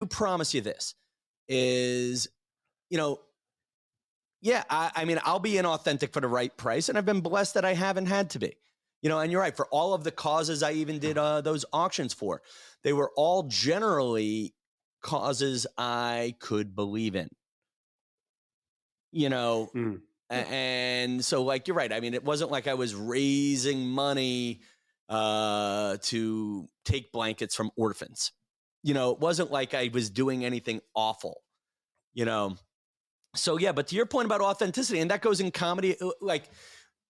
promise you this is, yeah, I mean, I'll be inauthentic for the right price. And I've been blessed that I haven't had to be, and you're right. For all of the causes I even did those auctions for, they were all generally causes I could believe in, and so like, you're right. I mean, it wasn't like I was raising money to take blankets from orphans. It wasn't like I was doing anything awful, So yeah, but to your point about authenticity, and that goes in comedy, like,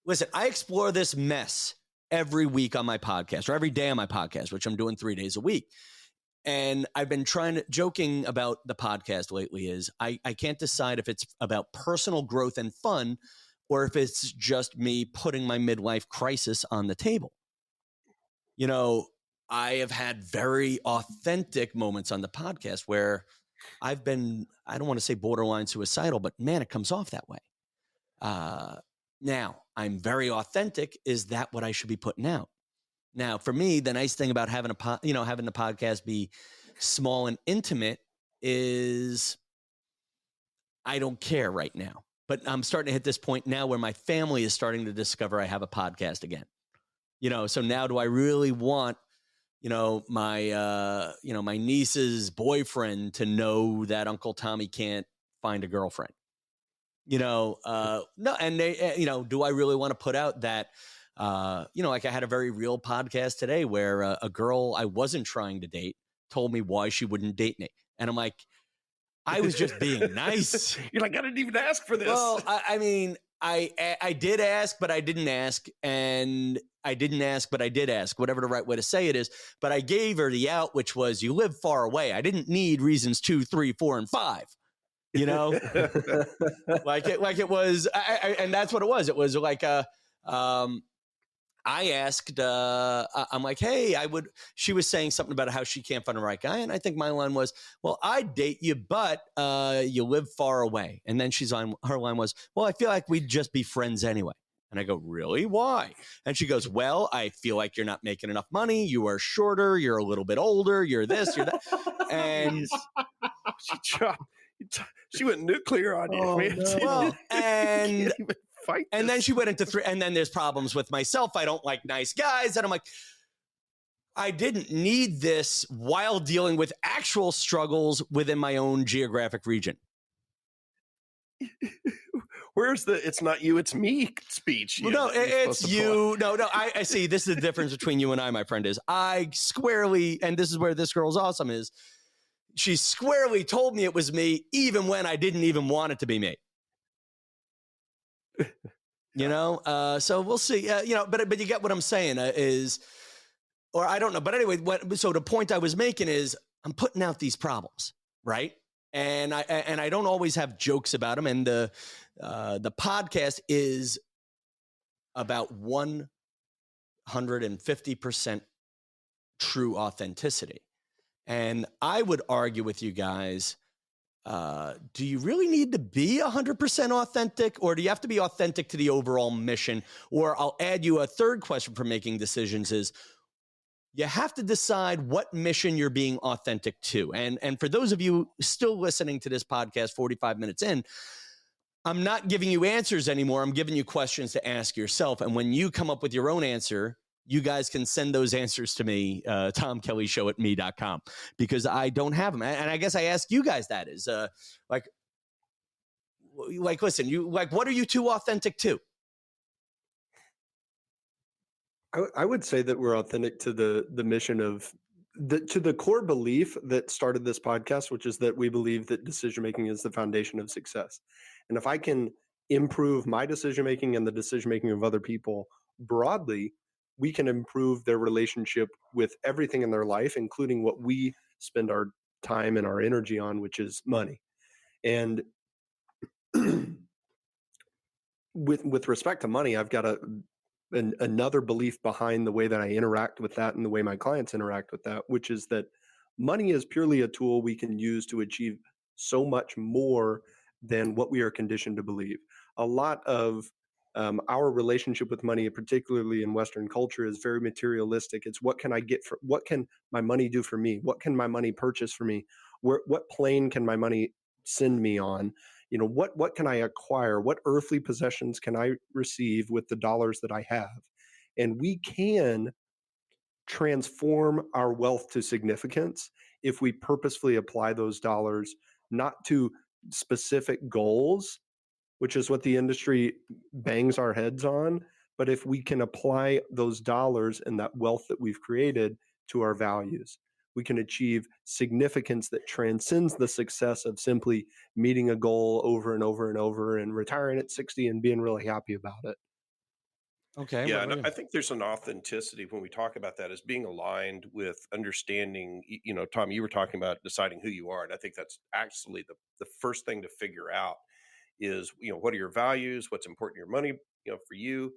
listen, I explore this mess every week on my podcast, or every day on my podcast, which I'm doing 3 days a week. And I've been joking about the podcast lately is I can't decide if it's about personal growth and fun, or if it's just me putting my midlife crisis on the table. I have had very authentic moments on the podcast where I've been, I don't want to say borderline suicidal, but man, it comes off that way. Now, I'm very authentic. Is that what I should be putting out? Now, for me, the nice thing about having having the podcast be small and intimate is I don't care right now. But I'm starting to hit this point now where my family is starting to discover I have a podcast again. So now do I really want my niece's boyfriend to know that Uncle Tommy can't find a girlfriend? No, and they, do I really want to put out that, like I had a very real podcast today where a girl I wasn't trying to date told me why she wouldn't date me. And I'm like, I was just being nice. You're like, I didn't even ask for this. Well, I mean, I did ask, but I didn't ask. And I didn't ask, but I did ask, whatever the right way to say it is. But I gave her the out, which was, you live far away. I didn't need reasons 2, 3, 4, and 5. Like it was, and that's what it was. It was like, I asked, I'm like, hey, she was saying something about how she can't find the right guy. And I think my line was, well, I'd date you, but you live far away. And then her line was, well, I feel like we'd just be friends anyway. And I go, really? Why? And she goes, well, I feel like you're not making enough money. You are shorter. You're a little bit older. You're this, you're that. And she went nuclear on you, man. No. Well, and fight and then she went into 3, and then there's problems with myself. I don't like nice guys. And I'm like, I didn't need this while dealing with actual struggles within my own geographic region. Where's the "it's not you, it's me" speech? Well, no, it's you. No, I see. This is the difference between you and I, my friend, is I squarely, and this is where this girl's awesome is, she squarely told me it was me, even when I didn't even want it to be me. So we'll see. But you get what I'm saying is, or I don't know. But anyway, so the point I was making is I'm putting out these problems, right? And I don't always have jokes about them. And the podcast is about 150% true authenticity. And I would argue with you guys, do you really need to be 100% authentic, or do you have to be authentic to the overall mission? Or I'll add you a third question for making decisions is, you have to decide what mission you're being authentic to. And for those of you still listening to this podcast 45 minutes in, I'm not giving you answers anymore. I'm giving you questions to ask yourself. And when you come up with your own answer, you guys can send those answers to me, tomkellyshow@me.com, because I don't have them. And I guess I ask you guys that is like, listen, what are you too authentic to? I would say that we're authentic to the mission of to the core belief that started this podcast, which is that we believe that decision-making is the foundation of success. And if I can improve my decision-making and the decision-making of other people broadly, we can improve their relationship with everything in their life, including what we spend our time and our energy on, which is money. And with respect to money, I've got another belief behind the way that I interact with that and the way my clients interact with that, which is that money is purely a tool we can use to achieve so much more than what we are conditioned to believe. A lot of our relationship with money, particularly in Western culture, is very materialistic. It's what can I get what can my money do for me? What can my money purchase for me? what plane can my money send me on? What can I acquire? What earthly possessions can I receive with the dollars that I have? And we can transform our wealth to significance if we purposefully apply those dollars not to specific goals, which is what the industry bangs our heads on, but if we can apply those dollars and that wealth that we've created to our values, we can achieve significance that transcends the success of simply meeting a goal over and over and over and retiring at 60 and being really happy about it. Okay. Yeah, and I think there's an authenticity when we talk about that as being aligned with understanding. Tom, you were talking about deciding who you are, and I think that's actually the first thing to figure out is what are your values, what's important in your money, for you,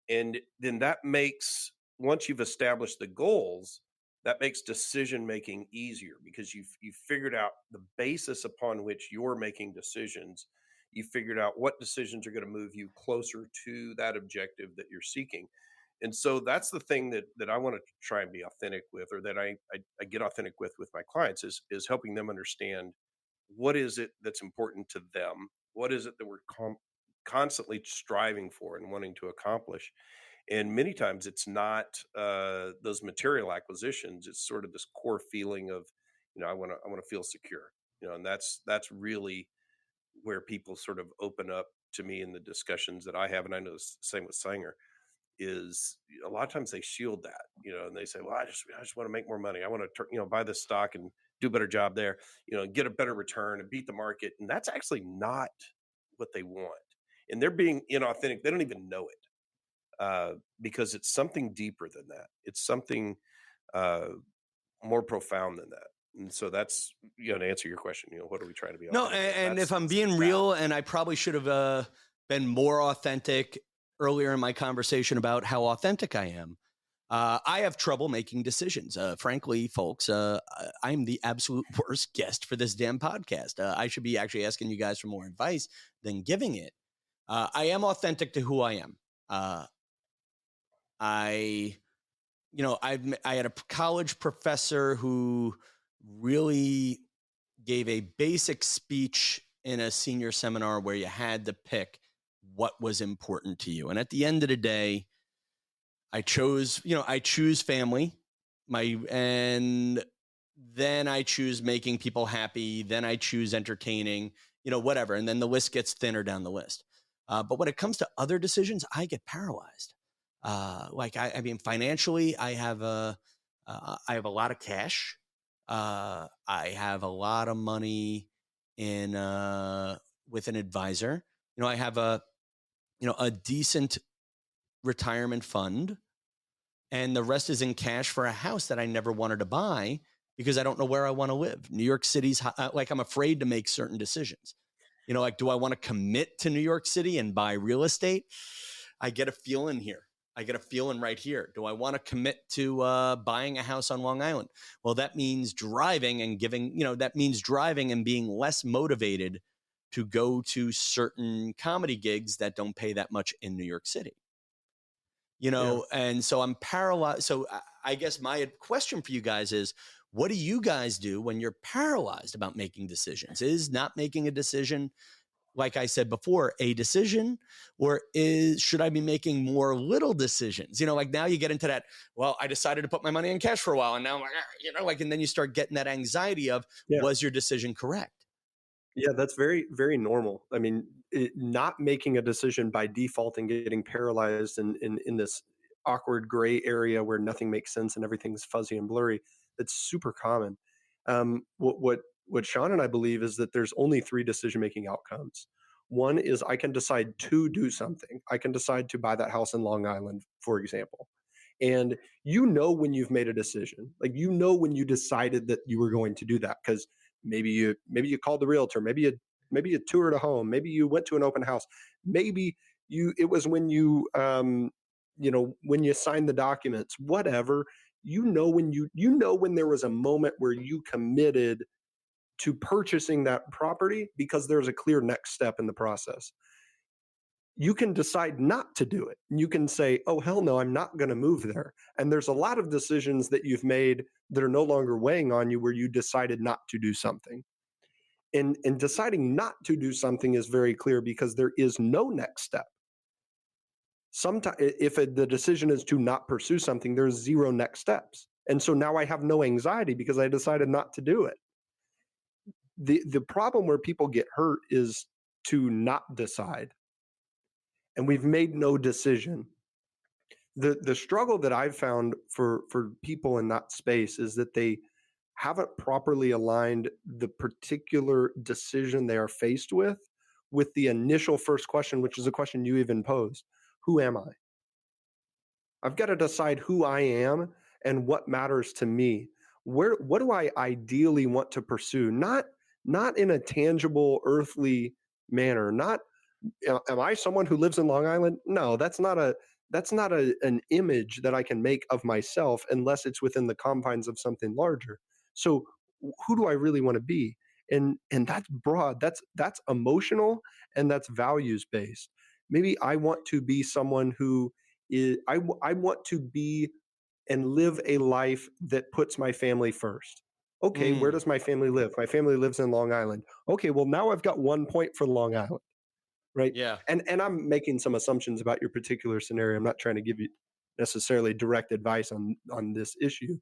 and then that makes once you've established the goals, that makes decision making easier because you've figured out the basis upon which you're making decisions. You figured out what decisions are going to move you closer to that objective that you're seeking. And so that's the thing that I want to try and be authentic with, or that I get authentic with my clients is helping them understand what is it that's important to them, what is it that we're constantly striving for and wanting to accomplish. And many times it's not those material acquisitions. It's sort of this core feeling of, I want to feel secure, and that's really where people sort of open up to me in the discussions that I have. And I know the same with Sanger is a lot of times they shield that, and they say, well, I just want to make more money. I want to, buy this stock and do a better job there, get a better return and beat the market. And that's actually not what they want. And they're being inauthentic. They don't even know it because it's something deeper than that. It's something more profound than that. And so that's, to answer your question, what are we trying to be No, authentic about? and if I'm being real, and I probably should have been more authentic earlier in my conversation about how authentic I am. I have trouble making decisions. Frankly, folks, I'm the absolute worst guest for this damn podcast. I should be actually asking you guys for more advice than giving it. I am authentic to who I am. I had a college professor who really gave a basic speech in a senior seminar where you had to pick what was important to you. And at the end of the day, I choose family, and then I choose making people happy. Then I choose entertaining, whatever. And then the list gets thinner down the list. But when it comes to other decisions, I get paralyzed. Financially, I have a lot of cash. I have a lot of money in with an advisor. I have a decent retirement fund, and the rest is in cash for a house that I never wanted to buy because I don't know where I want to live. New York City's I'm afraid to make certain decisions. Do I want to commit to New York City and buy real estate? I get a feeling here. I get a feeling right here. Do I want to commit to buying a house on Long Island? Well, that means driving and being less motivated to go to certain comedy gigs that don't pay that much in New York City. And so I'm paralyzed. So I guess my question for you guys is, what do you guys do when you're paralyzed about making decisions? Is not making a decision, like I said before, a decision, or should I be making more little decisions? Now you get into that, well, I decided to put my money in cash for a while, and now I'm like, and then you start getting that anxiety of, was your decision correct? Yeah, that's very, very normal. I mean, not making a decision by default and getting paralyzed in this awkward gray area where nothing makes sense and everything's fuzzy and blurry. That's super common. What Sean and I believe is that there's only 3 decision-making outcomes. One is I can decide to do something. I can decide to buy that house in Long Island, for example. And when you've made a decision, like when you decided that you were going to do that, because maybe you called the realtor, maybe you toured a home, maybe you went to an open house, maybe it was when you when you signed the documents, whatever. When there was a moment where you committed to purchasing that property because there's a clear next step in the process. you can decide not to do it. You can say, oh, hell no, I'm not going to move there. And there's a lot of decisions that you've made that are no longer weighing on you where you decided not to do something. And deciding not to do something is very clear because there is no next step. Sometimes, if the decision is to not pursue something, there's zero next steps. And so now I have no anxiety because I decided not to do it. The problem where people get hurt is to not decide. And we've made no decision. The struggle that I've found for people in that space is that they haven't properly aligned the particular decision they are faced with the initial first question, which is a question you even posed. Who am I? I've got to decide who I am and what matters to me. What do I ideally want to pursue? Not in a tangible earthly manner. Not am I someone who lives in Long Island? No, that's not an image that I can make of myself unless it's within the confines of something larger. So who do I really want to be? And that's broad. That's emotional and that's values based. Maybe I want to be someone who is I want to be and live a life that puts my family first. Okay, where does my family live? My family lives in Long Island. Okay, well now I've got 1 point for Long Island. Right. Yeah. And I'm making some assumptions about your particular scenario. I'm not trying to give you necessarily direct advice on this issue.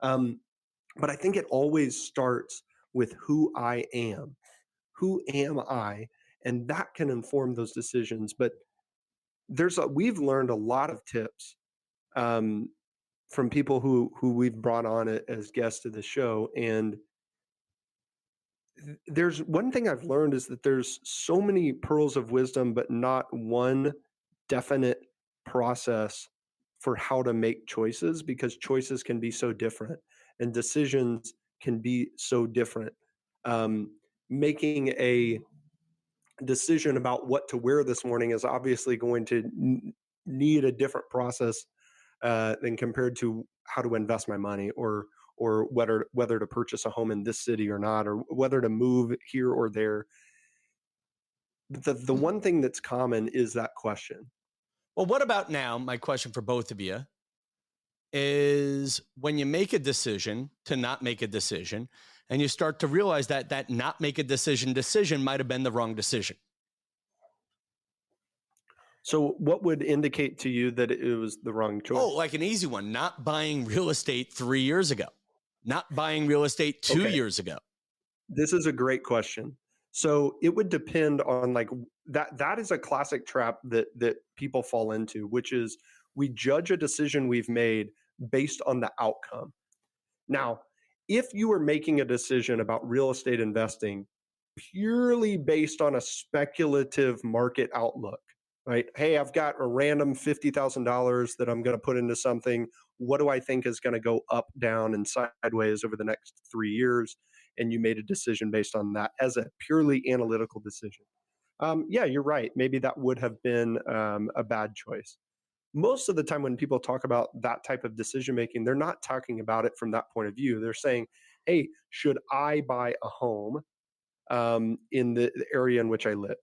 But I think it always starts with who I am. Who am I? And that can inform those decisions. But we've learned a lot of tips from people who we've brought on as guests to the show. And there's one thing I've learned is that there's so many pearls of wisdom, but not one definite process for how to make choices, because choices can be so different and decisions can be so different. Making a decision about what to wear this morning is obviously going to need a different process than compared to how to invest my money or whether to purchase a home in this city or not, or whether to move here or there. But the one thing that's common is that question. Well, what about now? My question for both of you is, when you make a decision to not make a decision and you start to realize that not make a decision might have been the wrong decision. So what would indicate to you that it was the wrong choice? Oh, like an easy one, not buying real estate 3 years ago, not buying real estate 2 years ago. This is a great question. So it would depend on that is a classic trap that people fall into, which is we judge a decision we've made based on the outcome. Now, if you were making a decision about real estate investing purely based on a speculative market outlook, right? Hey, I've got a random $50,000 that I'm going to put into something. What do I think is going to go up, down, and sideways over the next 3 years? And you made a decision based on that as a purely analytical decision. Yeah, you're right. Maybe that would have been a bad choice. Most of the time when people talk about that type of decision making, they're not talking about it from that point of view. They're saying, hey, should I buy a home in the area in which I live?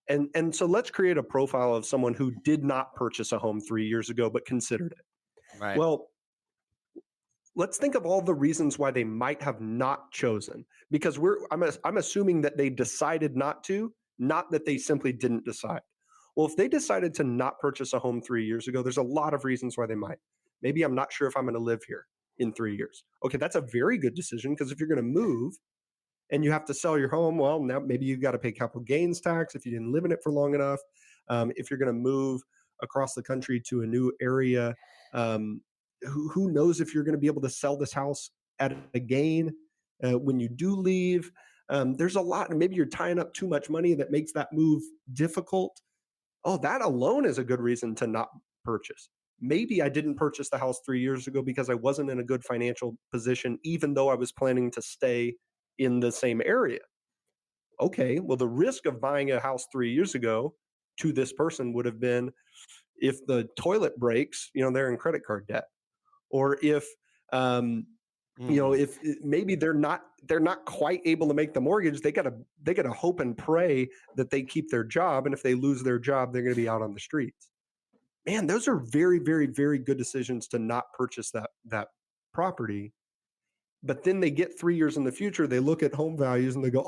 And so let's create a profile of someone who did not purchase a home 3 years ago, but considered it. Right. Well, let's think of all the reasons why they might have not chosen, because I'm assuming that they decided not to, not that they simply didn't decide. Well, if they decided to not purchase a home 3 years ago, there's a lot of reasons why they might. Maybe I'm not sure if I'm going to live here in 3 years. Okay, that's a very good decision, because if you're going to move and you have to sell your home, well, now maybe you've got to pay capital gains tax if you didn't live in it for long enough. If you're going to move across the country to a new area, who knows if you're going to be able to sell this house at a gain when you do leave. There's a lot, and maybe you're tying up too much money that makes that move difficult. Oh, that alone is a good reason to not purchase. Maybe I didn't purchase the house 3 years ago because I wasn't in a good financial position, even though I was planning to stay in the same area. Okay, well, the risk of buying a house 3 years ago to this person would have been, if the toilet breaks, they're in credit card debt. Or if You know, Mhm. if maybe they're not quite able to make the mortgage, they gotta hope and pray that they keep their job, and if they lose their job, they're going to be out on the streets. Man, those are very, very, very good decisions to not purchase that property. But then they get 3 years in the future, they look at home values and they go,